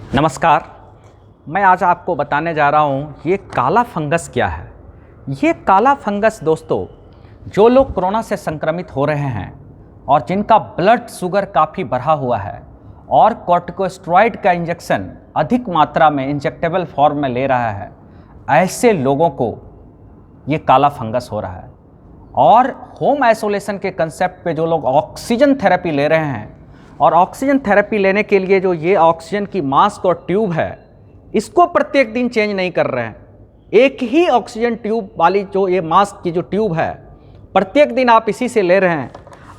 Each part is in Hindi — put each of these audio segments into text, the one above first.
नमस्कार। मैं आज आपको बताने जा रहा हूँ ये काला फंगस क्या है। ये काला फंगस दोस्तों, जो लोग कोरोना से संक्रमित हो रहे हैं और जिनका ब्लड शुगर काफ़ी बढ़ा हुआ है और कॉर्टिकोस्टेरॉइड का इंजेक्शन अधिक मात्रा में इंजेक्टेबल फॉर्म में ले रहा है, ऐसे लोगों को ये काला फंगस हो रहा है। और होम आइसोलेशन के कंसेप्ट पे जो लोग ऑक्सीजन थेरेपी ले रहे हैं और ऑक्सीजन थेरेपी लेने के लिए जो ये ऑक्सीजन की मास्क और ट्यूब है, इसको प्रत्येक दिन चेंज नहीं कर रहे हैं। एक ही ऑक्सीजन ट्यूब वाली जो ये मास्क की जो ट्यूब है, प्रत्येक दिन आप इसी से ले रहे हैं।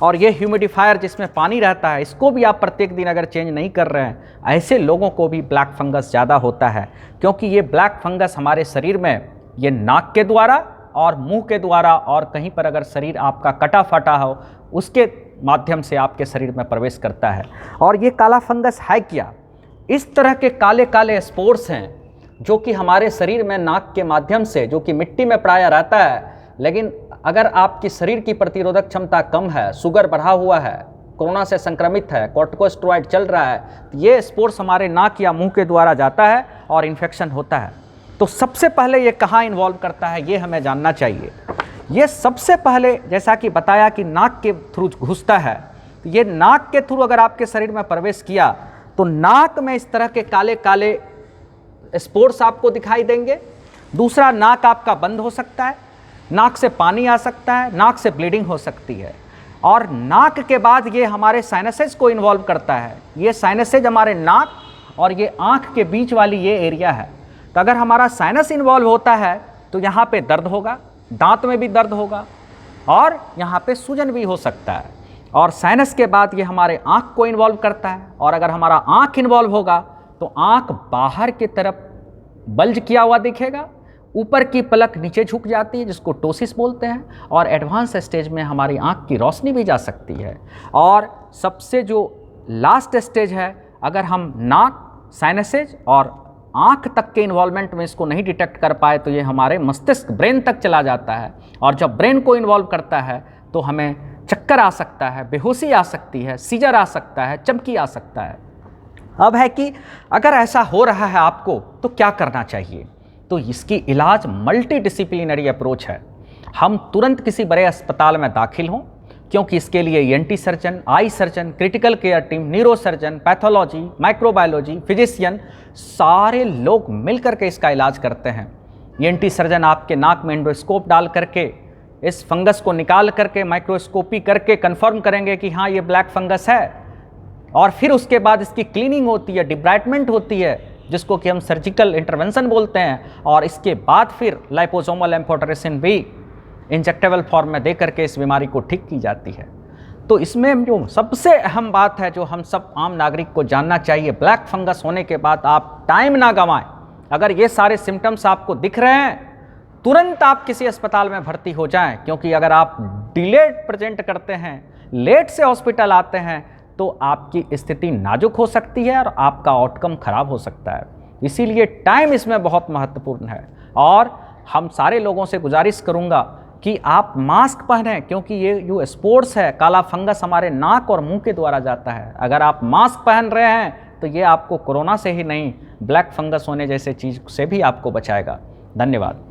और ये ह्यूमिडिफायर जिसमें पानी रहता है, इसको भी आप प्रत्येक दिन अगर चेंज नहीं कर रहे हैं, ऐसे लोगों को भी ब्लैक फंगस ज़्यादा होता है। क्योंकि ये ब्लैक फंगस हमारे शरीर में ये नाक के द्वारा और मुंह के द्वारा और कहीं पर अगर शरीर आपका कटा फटा हो उसके माध्यम से आपके शरीर में प्रवेश करता है। और ये काला फंगस है क्या? इस तरह के काले काले स्पोर्स हैं जो कि हमारे शरीर में नाक के माध्यम से, जो कि मिट्टी में प्राय रहता है, लेकिन अगर आपकी शरीर की प्रतिरोधक क्षमता कम है, शुगर बढ़ा हुआ है, कोरोना से संक्रमित है, कॉर्टिकोस्टेरॉइड चल रहा है, तो ये स्पोर्स हमारे नाक या मुंह के द्वारा जाता है और इन्फेक्शन होता है। तो सबसे पहले ये कहाँ इन्वॉल्व करता है, ये हमें जानना चाहिए। ये सबसे पहले जैसा कि बताया कि नाक के थ्रू घुसता है, तो ये नाक के थ्रू अगर आपके शरीर में प्रवेश किया तो नाक में इस तरह के काले काले स्पोर्स आपको दिखाई देंगे। दूसरा, नाक आपका बंद हो सकता है, नाक से पानी आ सकता है, नाक से ब्लीडिंग हो सकती है। और नाक के बाद ये हमारे साइनसेज को इन्वॉल्व करता है। ये साइनसेज हमारे नाक और ये आँख के बीच वाली ये एरिया है। तो अगर हमारा साइनस इन्वॉल्व होता है तो यहाँ पे दर्द होगा, दांत में भी दर्द होगा और यहाँ पे सूजन भी हो सकता है। और साइनस के बाद ये हमारे आँख को इन्वॉल्व करता है। और अगर हमारा आँख इन्वॉल्व होगा तो आँख बाहर की तरफ बल्ज किया हुआ दिखेगा, ऊपर की पलक नीचे झुक जाती है जिसको टोसिस बोलते हैं, और एडवांस स्टेज में हमारी आँख की रोशनी भी जा सकती है। और सबसे जो लास्ट स्टेज है, अगर हम नाक, साइनसेज और आँख तक के इन्वॉल्वमेंट में इसको नहीं डिटेक्ट कर पाए तो ये हमारे मस्तिष्क, ब्रेन तक चला जाता है। और जब ब्रेन को इन्वॉल्व करता है तो हमें चक्कर आ सकता है, बेहोशी आ सकती है, सीजर आ सकता है, चमकी आ सकता है। अब है कि अगर ऐसा हो रहा है आपको तो क्या करना चाहिए? तो इसकी इलाज मल्टी डिसिप्लिनरी अप्रोच है। हम तुरंत किसी बड़े अस्पताल में दाखिल हों, क्योंकि इसके लिए ENT surgeon, eye surgeon, critical care team, neuro surgeon, pathology, microbiology, physician, सारे लोग मिलकर के इसका इलाज करते हैं। ईएनटी सर्जन आपके नाक में एंडोस्कोप डाल करके इस फंगस को निकाल करके माइक्रोस्कोपी करके कंफर्म करेंगे कि हाँ ये ब्लैक फंगस है। और फिर उसके बाद इसकी क्लीनिंग होती है, डिब्राइटमेंट होती है, जिसको कि हम सर्जिकल इंटरवेंशन बोलते हैं। और इसके बाद फिर लाइपोसोमल एम्फोटेरेसिन भी इंजेक्टेबल फॉर्म में दे करके इस बीमारी को ठीक की जाती है। तो इसमें जो सबसे अहम बात है, जो हम सब आम नागरिक को जानना चाहिए, ब्लैक फंगस होने के बाद आप टाइम ना गंवाएं। अगर ये सारे सिम्टम्स आपको दिख रहे हैं, तुरंत आप किसी अस्पताल में भर्ती हो जाएं। क्योंकि अगर आप डिलेड प्रेजेंट करते हैं, लेट से हॉस्पिटल आते हैं, तो आपकी स्थिति नाजुक हो सकती है और आपका आउटकम खराब हो सकता है। इसीलिए टाइम इसमें बहुत महत्वपूर्ण है। और हम सारे लोगों से गुजारिश करूँगा कि आप मास्क पहनें, क्योंकि ये जो स्पोर्स है, काला फंगस हमारे नाक और मुंह के द्वारा जाता है। अगर आप मास्क पहन रहे हैं तो ये आपको कोरोना से ही नहीं, ब्लैक फंगस होने जैसे चीज़ से भी आपको बचाएगा। धन्यवाद।